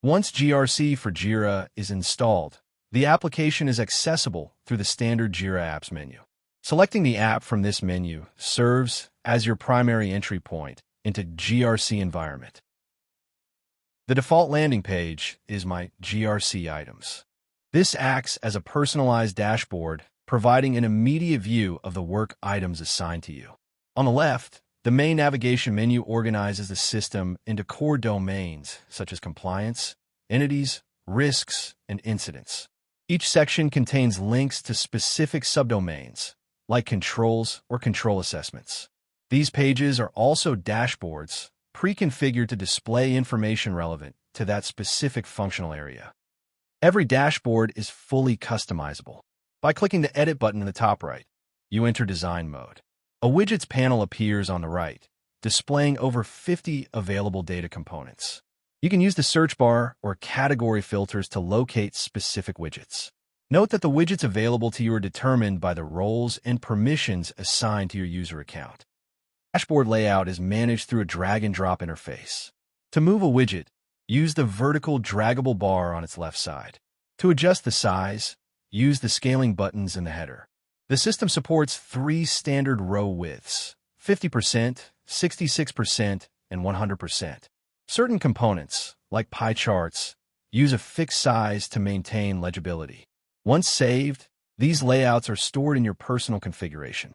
Once GRC for Jira is installed, the application is accessible through the standard Jira Apps menu. Selecting the app from this menu serves as your primary entry point into GRC environment. The default landing page is My GRC Items. This acts as a personalized dashboard, providing an immediate view of the work items assigned to you. On the left, the main navigation menu organizes the system into core domains such as compliance, entities, risks, and incidents. Each section contains links to specific subdomains, like controls or control assessments. These pages are also dashboards, pre-configured to display information relevant to that specific functional area. Every dashboard is fully customizable. By clicking the Edit button in the top right, you enter Design mode. A Widgets panel appears on the right, displaying over 50 available data components. You can use the search bar or category filters to locate specific widgets. Note that the widgets available to you are determined by the roles and permissions assigned to your user account. Dashboard layout is managed through a drag-and-drop interface. To move a widget, use the vertical draggable bar on its left side. To adjust the size, use the scaling buttons in the header. The system supports 3 standard row widths, 50%, 66%, and 100%. Certain components, like pie charts, use a fixed size to maintain legibility. Once saved, these layouts are stored in your personal configuration.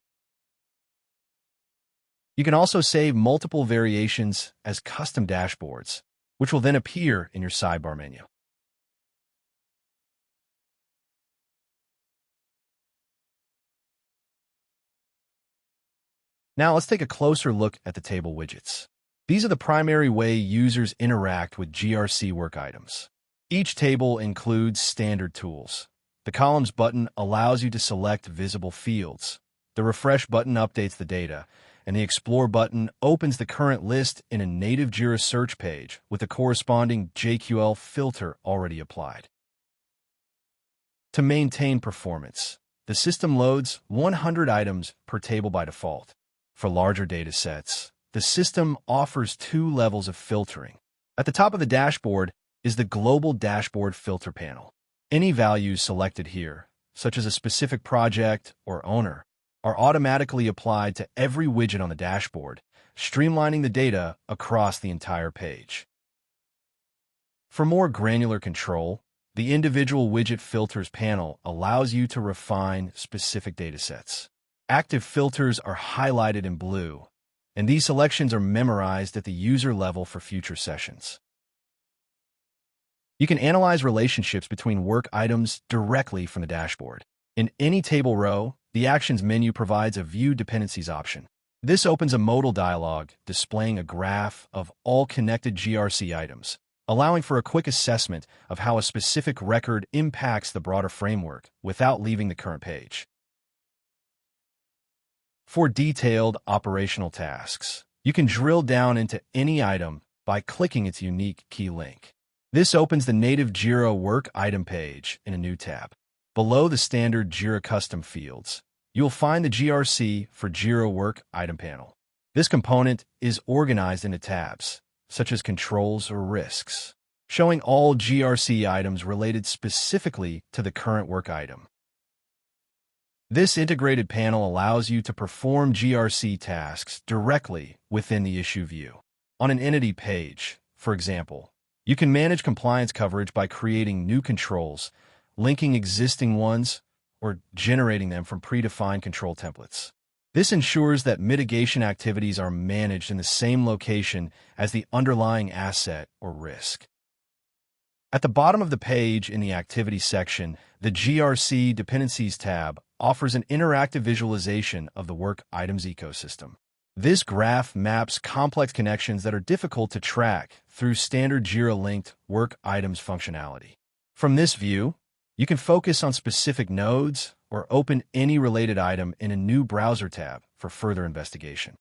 You can also save multiple variations as custom dashboards, which will then appear in your sidebar menu. Now let's take a closer look at the table widgets. These are the primary way users interact with GRC work items. Each table includes standard tools. The Columns button allows you to select visible fields. The Refresh button updates the data, and the Explore button opens the current list in a native Jira search page with the corresponding JQL filter already applied. To maintain performance, the system loads 100 items per table by default. For larger data sets, the system offers 2 levels of filtering. At the top of the dashboard is the Global Dashboard Filter panel. Any values selected here, such as a specific project or owner, are automatically applied to every widget on the dashboard, streamlining the data across the entire page. For more granular control, the Individual Widget Filters panel allows you to refine specific datasets. Active filters are highlighted in blue, and these selections are memorized at the user level for future sessions. You can analyze relationships between work items directly from the dashboard. In any table row, the Actions menu provides a View Dependencies option. This opens a modal dialog displaying a graph of all connected GRC items, allowing for a quick assessment of how a specific record impacts the broader framework without leaving the current page. For detailed operational tasks, you can drill down into any item by clicking its unique key link. This opens the native Jira Work Item page in a new tab. Below the standard Jira Custom fields, you'll find the GRC for Jira Work Item panel. This component is organized into tabs, such as controls or risks, showing all GRC items related specifically to the current work item. This integrated panel allows you to perform GRC tasks directly within the issue view. On an entity page, for example, you can manage compliance coverage by creating new controls, linking existing ones, or generating them from predefined control templates. This ensures that mitigation activities are managed in the same location as the underlying asset or risk. At the bottom of the page in the Activity section, the GRC Dependencies tab offers an interactive visualization of the work items ecosystem. This graph maps complex connections that are difficult to track through standard Jira-linked work items functionality. From this view, you can focus on specific nodes or open any related item in a new browser tab for further investigation.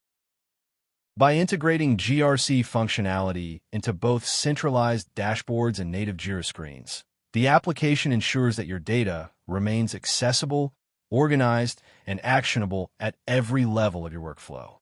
By integrating GRC functionality into both centralized dashboards and native Jira screens, the application ensures that your data remains accessible, organized, and actionable at every level of your workflow.